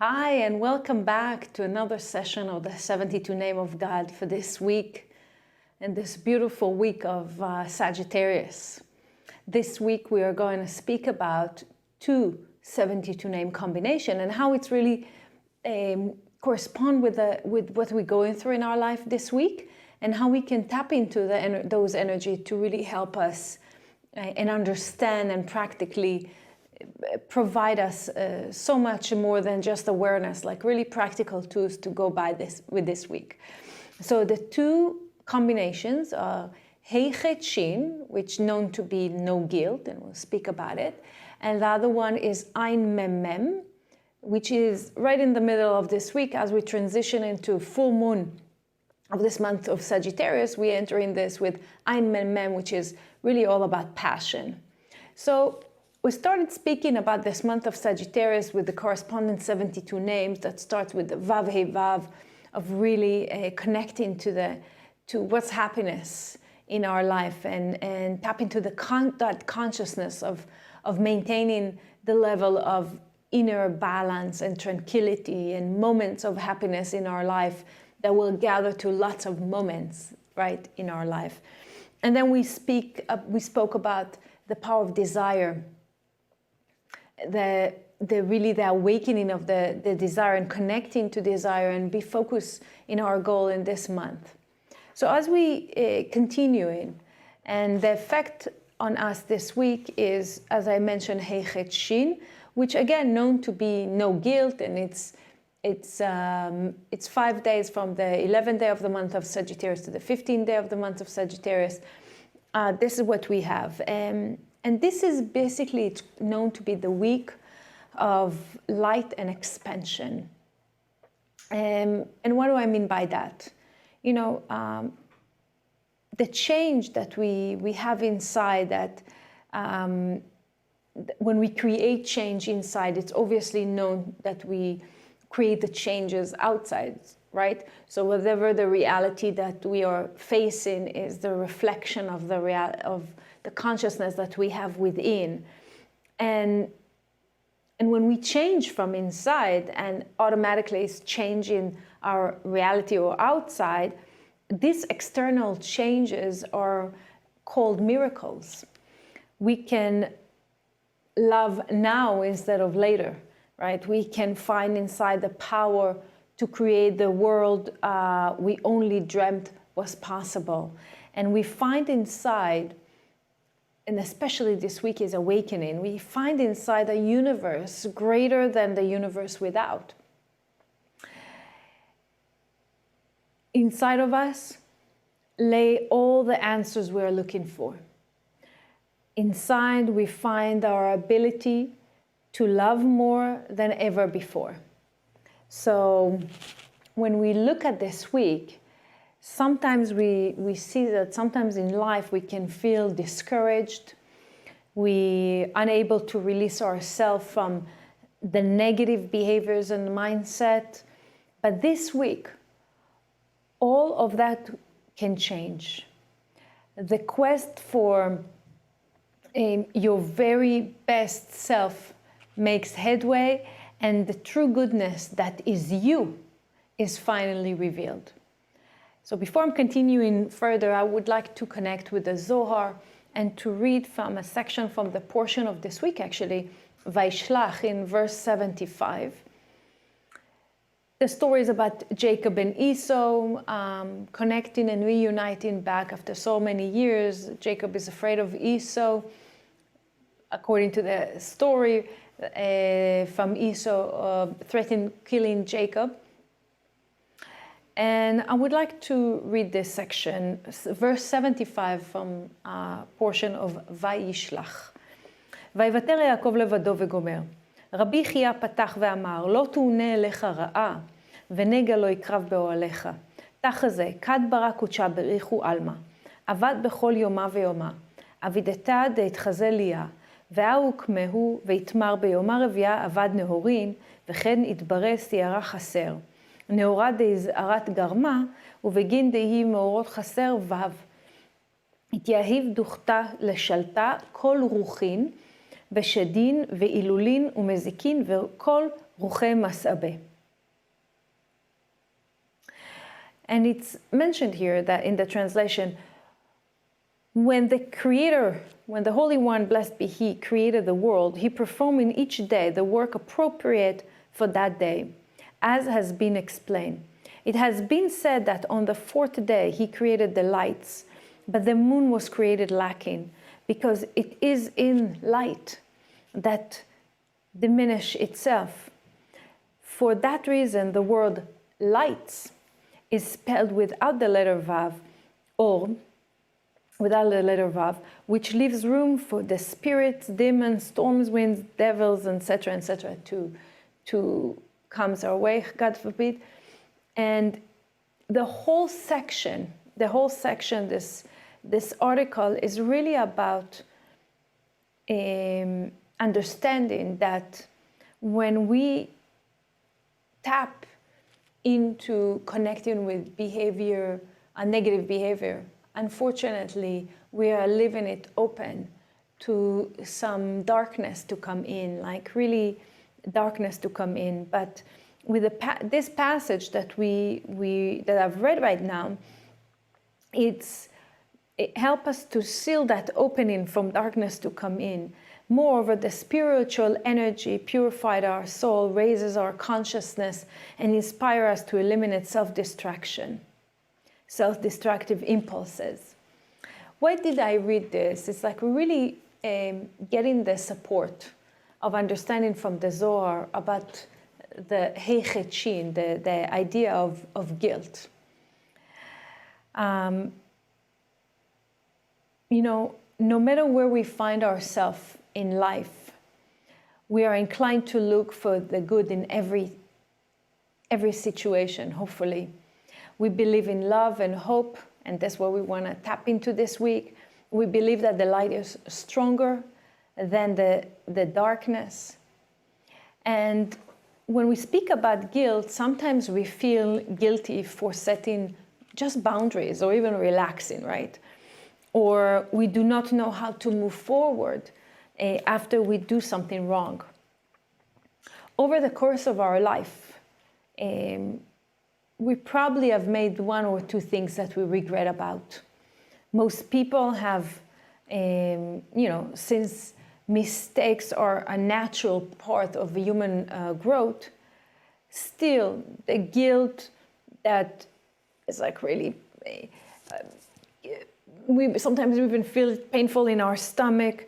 Hi, and welcome back to another session of the 72 Name of God for this week and this beautiful week of Sagittarius. This week we are going to speak about two 72 name combination and how it's really correspond with what we're going through in our life this week, and how we can tap into those energy to really help us and understand and practically provide us so much more than just awareness, like really practical tools to go by with this week. So the two combinations are ה.ח.ש, which known to be no guilt, and we'll speak about it. And the other one is ע.ם.ם, which is right in the middle of this week as we transition into full moon of this month of Sagittarius. We enter in this with ע.ם.ם, which is really all about passion. So we started speaking about this month of Sagittarius with the corresponding 72 names that starts with the ע.ו.ה.ו of really connecting to what's happiness in our life and tap into that consciousness of maintaining the level of inner balance and tranquility and moments of happiness in our life that will gather to lots of moments, right, in our life. And then we spoke about the power of desire, the awakening of the desire and connecting to desire and be focused in our goal in this month. So as we continue in, and the effect on us this week is, as I mentioned, ה.ח.ש, which again known to be no guilt, and it's 5 days from the 11th day of the month of Sagittarius to the 15th day of the month of Sagittarius. This is what we have. And this is basically, it's known to be the week of light and expansion. And what do I mean by that? You know, the change that we have inside, that when we create change inside, it's obviously known that we create the changes outside, right? So whatever the reality that we are facing is the reflection of the consciousness that we have within. And when we change from inside, and automatically it's changing our reality or outside, these external changes are called miracles. We can love now instead of later, right? We can find inside the power to create the world we only dreamt was possible. And we find inside, and especially this week is awakening, we find inside a universe greater than the universe without. Inside of us lay all the answers we're looking for. Inside we find our ability to love more than ever before. So when we look at this week, sometimes we see that sometimes in life we can feel discouraged, we unable to release ourselves from the negative behaviors and mindset. But this week, all of that can change. The quest for your very best self makes headway, and the true goodness that is you is finally revealed. So before I'm continuing further, I would like to connect with the Zohar and to read from a section from the portion of this week, actually, ע.ח.ש in verse 75. The story is about Jacob and Esau connecting and reuniting back after so many years. Jacob is afraid of Esau. According to the story, from Esau threatening killing Jacob. And I would like to read this section, verse 75 from a portion of וישלח. ויוותר יעקב לבדו וגומר. רבי חייא פתח ואמר, לא תאונה אליך רעה, ונגע לא יקרב באוהליך. תחזה, כד ברא קודשה בריחו עלמא. עבד בכל יומה ויומה. עבידתה דהתחזה ליה. והאו כמהו ויתמר ביומה רביעה עבד נהורין, וכן התברס יערה חסר. נהורה דהזערת גרמה, ובגין דהי מאורות חסר וו. התייהיב דוכתה לשלטה כל רוחין, ושדין ואילולין ומזיקין וכל ruche mas'abeh. And it's mentioned here that in the translation, when the Creator, when the Holy One, blessed be He, created the world, He performed in each day the work appropriate for that day, as has been explained. It has been said that on the fourth day He created the lights, but the moon was created lacking, because it is in light that diminish itself. For that reason, the word lights is spelled without the letter Vav, or without the letter Vav, which leaves room for the spirits, demons, storms, winds, devils, etc., to come our way, God forbid. And the whole section, this article is really about understanding that when we tap into connecting with behavior, a negative behavior, unfortunately, we are leaving it open to some darkness to come in, like really darkness to come in. But with this passage that that I've read right now, it helps us to seal that opening from darkness to come in. Moreover, the spiritual energy purified our soul, raises our consciousness, and inspires us to eliminate self-destructive impulses. Why did I read this? It's like really getting the support of understanding from the Zohar about the ה.ח.ש, the idea of guilt. No matter where we find ourselves in life, we are inclined to look for the good in every situation, hopefully. We believe in love and hope, and that's what we want to tap into this week. We believe that the light is stronger than the darkness. And when we speak about guilt, sometimes we feel guilty for setting just boundaries or even relaxing, right? Or we do not know how to move forward after we do something wrong. Over the course of our life, we probably have made one or two things that we regret about. Most people have, since mistakes are a natural part of human growth, still the guilt that is like really, sometimes we even feel painful in our stomach.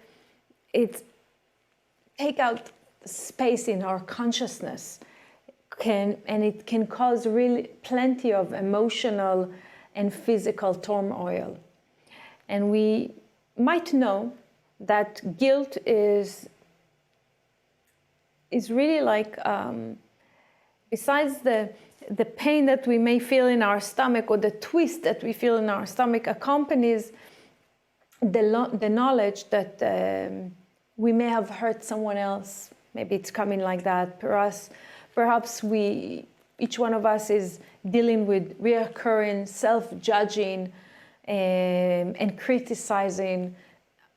It take out space in our consciousness, and it can cause really plenty of emotional and physical turmoil. And we might know that guilt is really like, besides the pain that we may feel in our stomach, or the twist that we feel in our stomach, accompanies the knowledge that we may have hurt someone else. Maybe it's coming like that. Perhaps each one of us is dealing with reoccurring self-judging and criticizing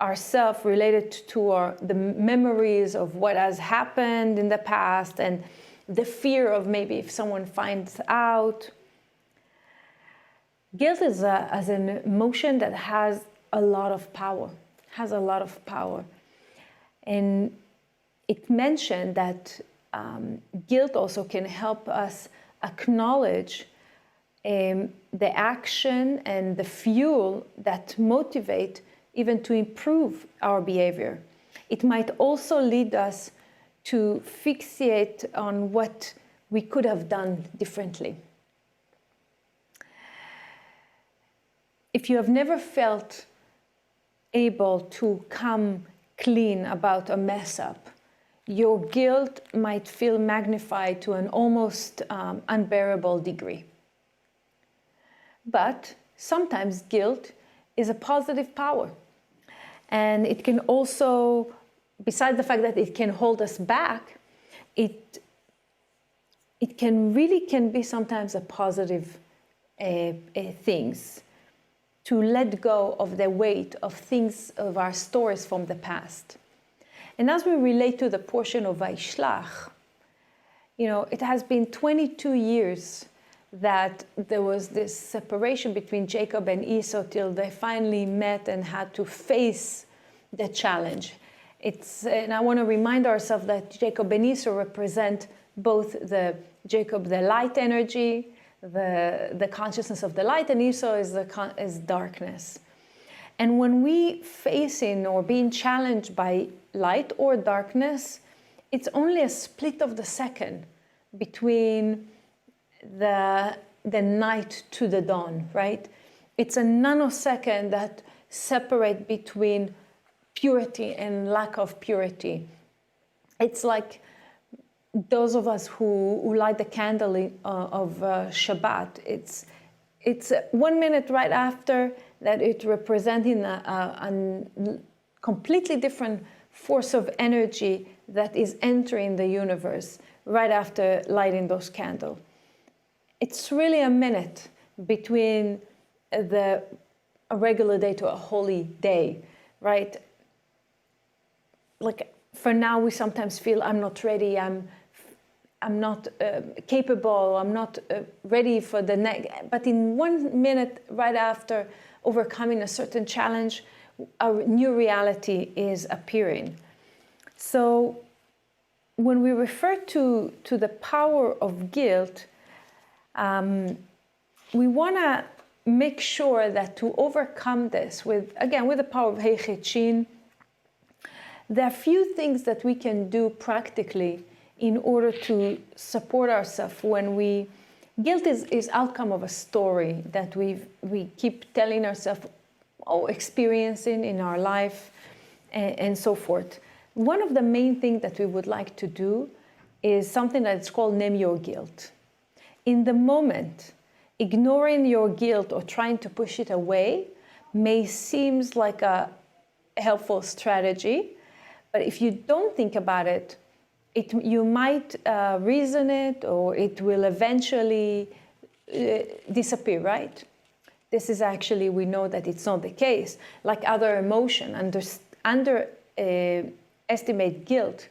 ourselves related to the memories of what has happened in the past, and the fear of maybe if someone finds out. Guilt is an emotion that has a lot of power, And it mentioned that guilt also can help us acknowledge the action and the fuel that motivate even to improve our behavior. It might also lead us to fixate on what we could have done differently. If you have never felt able to come clean about a mess up, your guilt might feel magnified to an almost unbearable degree. But sometimes guilt is a positive power. And it can also, besides the fact that it can hold us back, it can be sometimes a positive things, to let go of the weight of things, of our stories from the past. And as we relate to the portion of Vaishlach, It has been 22 years that there was this separation between Jacob and Esau till they finally met and had to face the challenge. And I want to remind ourselves that Jacob and Esau represent both the light energy, the consciousness of the light, and Esau is darkness. And when we facing or being challenged by light or darkness, it's only a split of the second between the night to the dawn, right? It's a nanosecond that separate between purity and lack of purity. It's like those of us who light the candle of Shabbat. It's 1 minute right after that it's representing a completely different force of energy that is entering the universe right after lighting those candles. It's really a minute between a regular day to a holy day, right? Like for now, we sometimes feel I'm not ready, I'm not capable, I'm not ready for the next. But in 1 minute right after overcoming a certain challenge, a new reality is appearing. So when we refer to the power of guilt, we want to make sure that to overcome this with the power of ה.ח.ש, there are few things that we can do practically in order to support ourselves when guilt is outcome of a story that we keep telling ourselves, experiencing in our life and so forth. One of the main things that we would like to do is something that's called name your guilt. In the moment, ignoring your guilt or trying to push it away may seem like a helpful strategy, but if you don't think about it, you might reason it, or it will eventually disappear, right? This is actually, we know that it's not the case. Like other emotion, underestimate guilt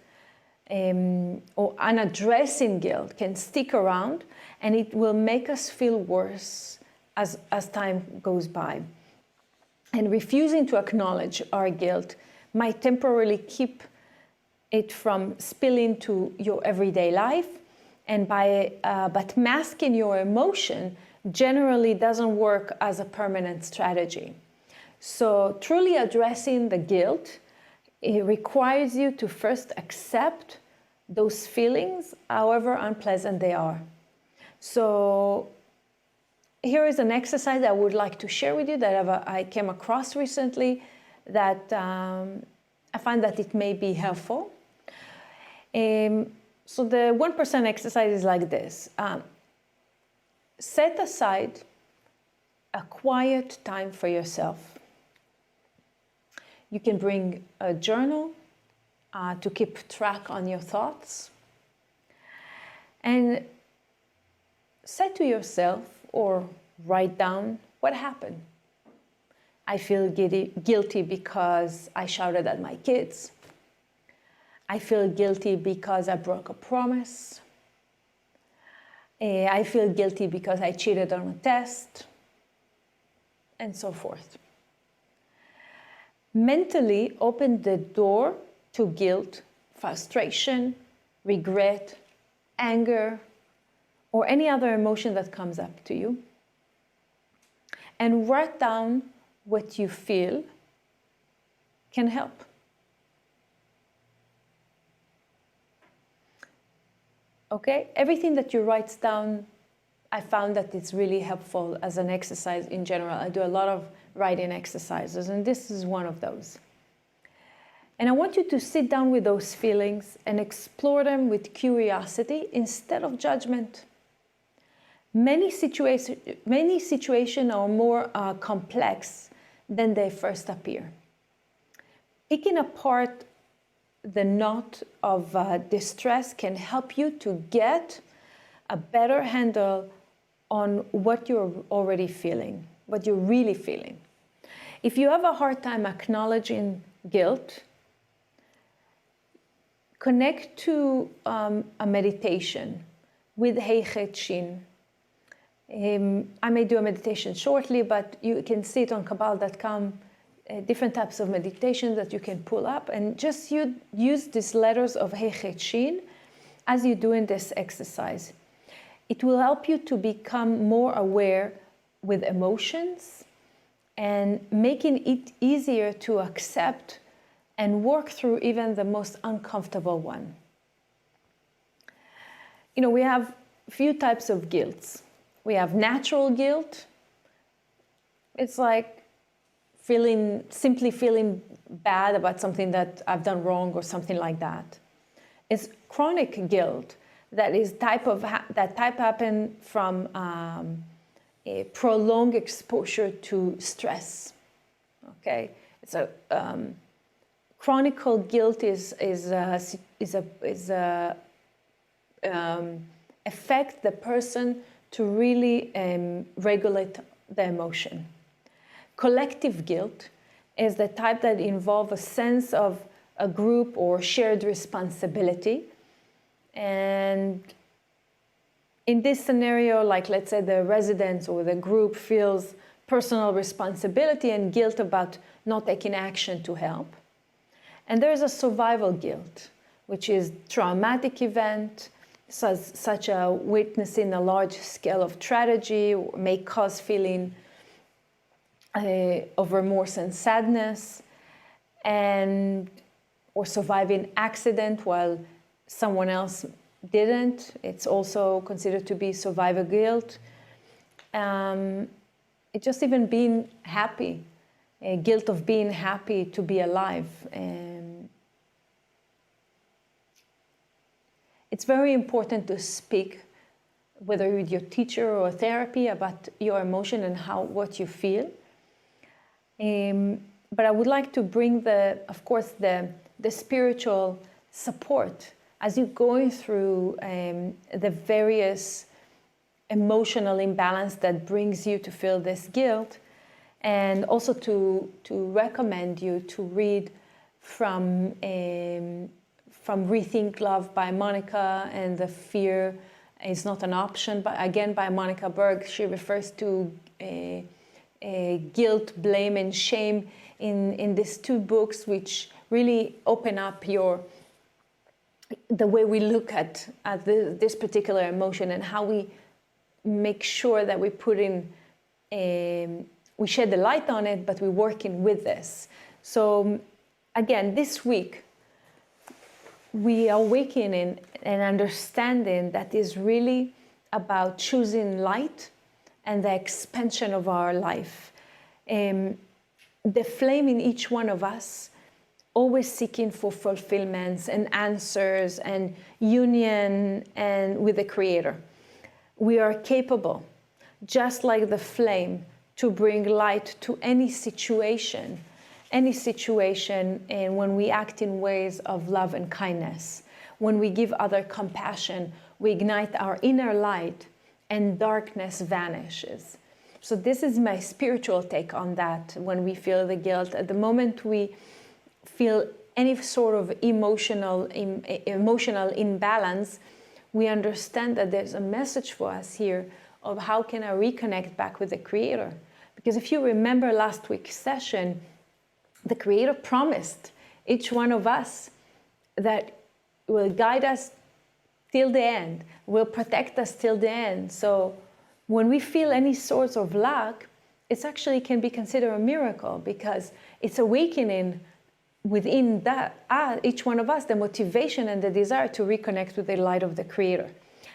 or unaddressing guilt can stick around, and it will make us feel worse as time goes by. And refusing to acknowledge our guilt might temporarily keep it from spilling to your everyday life, and but masking your emotion generally doesn't work as a permanent strategy. So truly addressing the guilt, it requires you to first accept those feelings, however unpleasant they are. So here is an exercise I would like to share with you that I came across recently that I find that it may be helpful. So the 1% exercise is like this. Set aside a quiet time for yourself. You can bring a journal to keep track on your thoughts. And say to yourself or write down what happened. I feel guilty because I shouted at my kids. I feel guilty because I broke a promise. I feel guilty because I cheated on a test, and so forth. Mentally open the door to guilt, frustration, regret, anger, or any other emotion that comes up to you. And write down what you feel can help. Okay? Everything that you write down, I found that it's really helpful as an exercise in general. I do a lot of writing exercises, and this is one of those. And I want you to sit down with those feelings and explore them with curiosity instead of judgment. Many situations are more complex than they first appear. Picking apart the knot of distress can help you to get a better handle on what you're already feeling, what you're really feeling. If you have a hard time acknowledging guilt, connect to a meditation with ה.ח.ש. I may do a meditation shortly, but you can see it on Kabbalah.com, different types of meditations that you can pull up, and just use these letters of ה.ח.ש as you do in this exercise. It will help you to become more aware with emotions and making it easier to accept and work through even the most uncomfortable one. You know, we have a few types of guilt. We have natural guilt. It's like simply feeling bad about something that I've done wrong or something like that. It's chronic guilt that happen from a prolonged exposure to stress. Okay, it's a chronic guilt affect the person to really regulate the emotion. Collective guilt is the type that involves a sense of a group or shared responsibility. And in this scenario, like let's say the residents or the group feels personal responsibility and guilt about not taking action to help. And there's a survival guilt, which is traumatic event, such a witnessing a large scale of tragedy may cause feeling of remorse and sadness, or surviving accident while someone else didn't. It's also considered to be survivor guilt. It's just even being happy, guilt of being happy to be alive. It's very important to speak, whether with your teacher or therapy, about your emotion and what you feel. But I would like to bring of course, the spiritual support as you're going through the various emotional imbalance that brings you to feel this guilt, and also to recommend you to read from Rethink Love by Monica and The Fear is Not an Option, but again by Monica Berg. She refers to guilt, blame, and shame in these two books, which really open up the way we look at this particular emotion and how we make sure that we we shed the light on it, but we're working with this. So again, this week, we are awakening and understanding that is really about choosing light and the expansion of our life. The flame in each one of us, always seeking for fulfillments and answers and union and with the Creator. We are capable, just like the flame, to bring light to any situation, and when we act in ways of love and kindness, when we give other compassion, we ignite our inner light and darkness vanishes. So this is my spiritual take on that. When we feel the guilt, at the moment we feel any sort of emotional imbalance, we understand that there's a message for us here of how can I reconnect back with the Creator. Because if you remember last week's session, the Creator promised each one of us that will guide us till the end, will protect us till the end. So when we feel any sorts of lack, it actually can be considered a miracle, because it's awakening within each one of us the motivation and the desire to reconnect with the light of the Creator.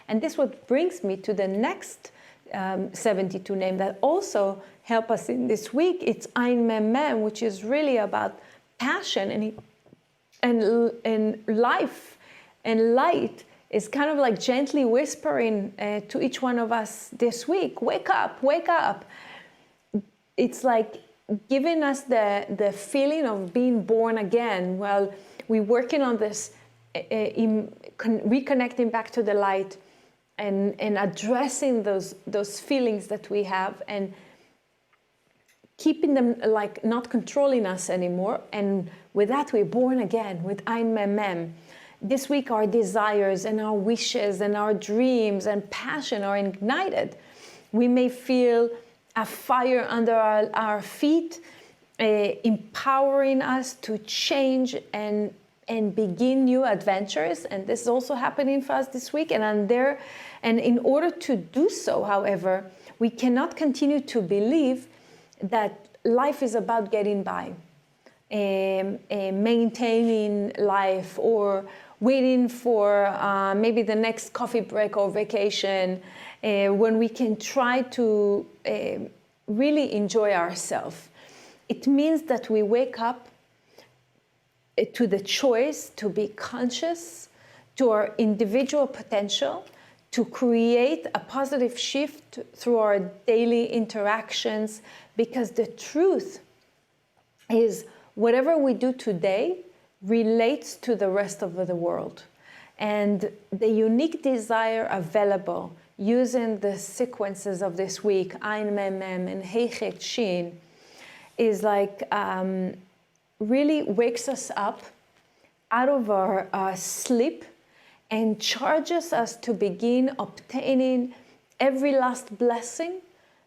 And this what brings me to the next 72 name that also help us in this week. It's ע.ם.ם, which is really about passion and life and light. Is kind of like gently whispering to each one of us this week, wake up, wake up. It's like giving us the feeling of being born again while we're working on this, reconnecting back to the light and addressing those feelings that we have and keeping them like not controlling us anymore. And with that, we're born again with ע.ם.ם. this week our desires and our wishes and our dreams and passion are ignited. We may feel a fire under our feet, empowering us to change and begin new adventures. And this is also happening for us this week. And in order to do so, however, we cannot continue to believe that life is about getting by, maintaining life, or waiting for maybe the next coffee break or vacation, when we can try to really enjoy ourselves. It means that we wake up to the choice to be conscious to our individual potential, to create a positive shift through our daily interactions, because the truth is whatever we do today relates to the rest of the world. And the unique desire available using the sequences of this week, ע.מ.ם and ה.ח.ש, is like really wakes us up out of our sleep and charges us to begin obtaining every last blessing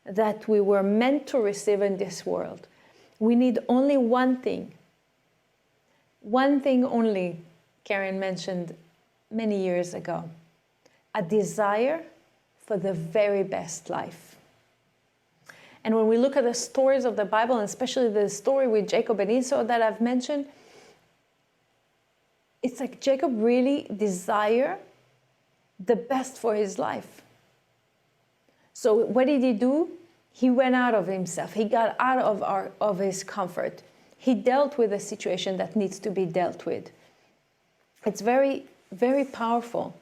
that we were meant to receive in this world. We need only one thing only, Karen mentioned many years ago, a desire for the very best life. And when we look at the stories of the Bible, and especially the story with Jacob and Esau that I've mentioned, it's like Jacob really desired the best for his life. So what did he do? He went out of himself. He got out of his comfort. He dealt with a situation that needs to be dealt with. It's very, very powerful.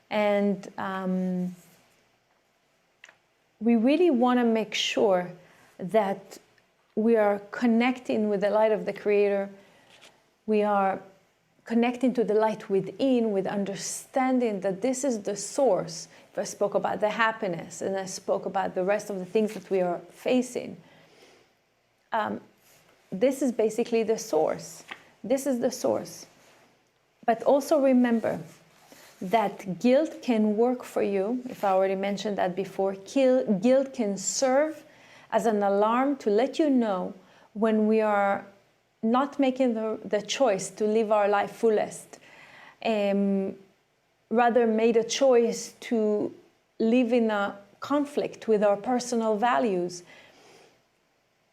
And we really want to make sure that we are connecting with the light of the Creator. We are connecting to the light within, with understanding that this is the source. If I spoke about the happiness and I spoke about the rest of the things that we are facing, this is basically the source. This is the source. But also remember that guilt can work for you. If I already mentioned that before, guilt can serve as an alarm to let you know when we are not making the choice to live our life fullest, rather made a choice to live in a conflict with our personal values.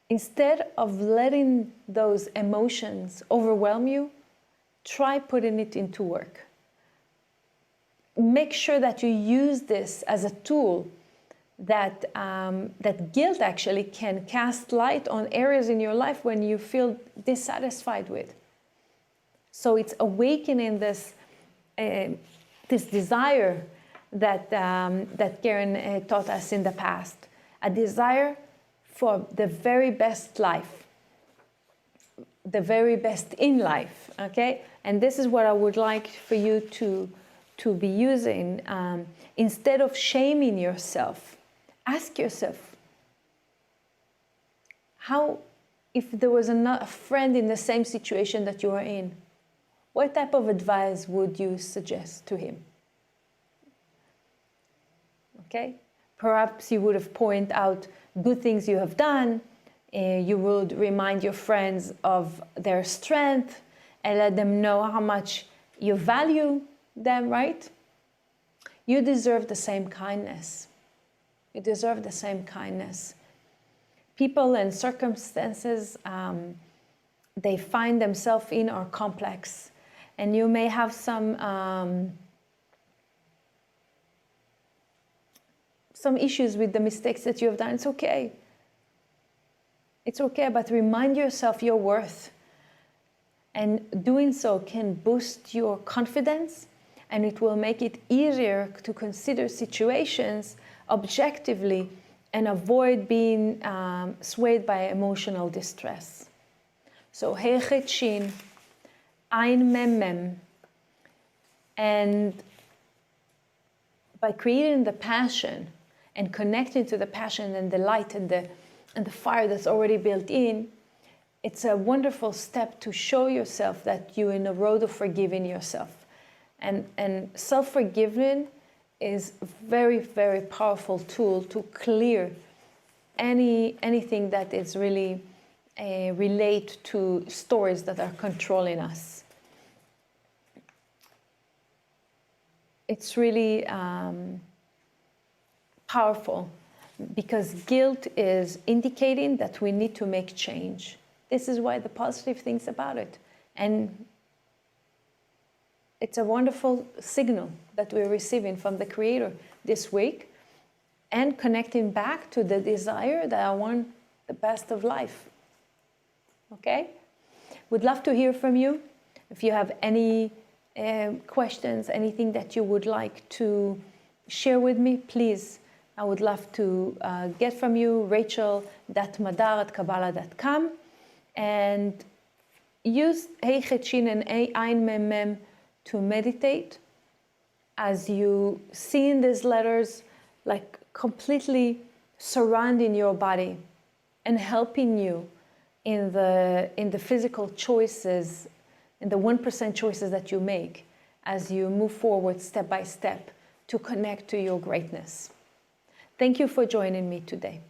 Instead of letting those emotions overwhelm you, try putting it into work. Make sure that you use this as a tool that guilt actually can cast light on areas in your life when you feel dissatisfied with. So it's awakening this desire that Karen taught us in the past, a desire for the very best life, the very best in life, okay? And this is what I would like for you to be using. Instead of shaming yourself, ask yourself, if there was a friend in the same situation that you are in, what type of advice would you suggest to him? Okay? Perhaps you would have pointed out good things you have done. You would remind your friends of their strength and let them know how much you value them, right? You deserve the same kindness. You deserve the same kindness. People and circumstances they find themselves in are complex. And you may have some issues with the mistakes that you have done. It's okay. It's okay, but remind yourself your worth. And doing so can boost your confidence, and it will make it easier to consider situations objectively and avoid being swayed by emotional distress. So ה.ח.ש, ע.מ.ם, and by creating the passion and connecting to the passion and the light and the fire that's already built in, it's a wonderful step to show yourself that you're in a road of forgiving yourself. And self-forgiveness is a very, very powerful tool to clear anything that is really relate to stories that are controlling us. It's really powerful, because guilt is indicating that we need to make change. This is why the positive things about it. And it's a wonderful signal that we're receiving from the Creator this week, and connecting back to the desire that I want the best of life. Okay? Would love to hear from you. If you have any questions, anything that you would like to share with me, please, I would love to get from you, rachel.madar@kabbalah.com, and use ה.ח.ש and ע.מ.ם to meditate as you see in these letters, like completely surrounding your body and helping you in the physical choices, in the 1% choices that you make as you move forward step by step to connect to your greatness. Thank you for joining me today.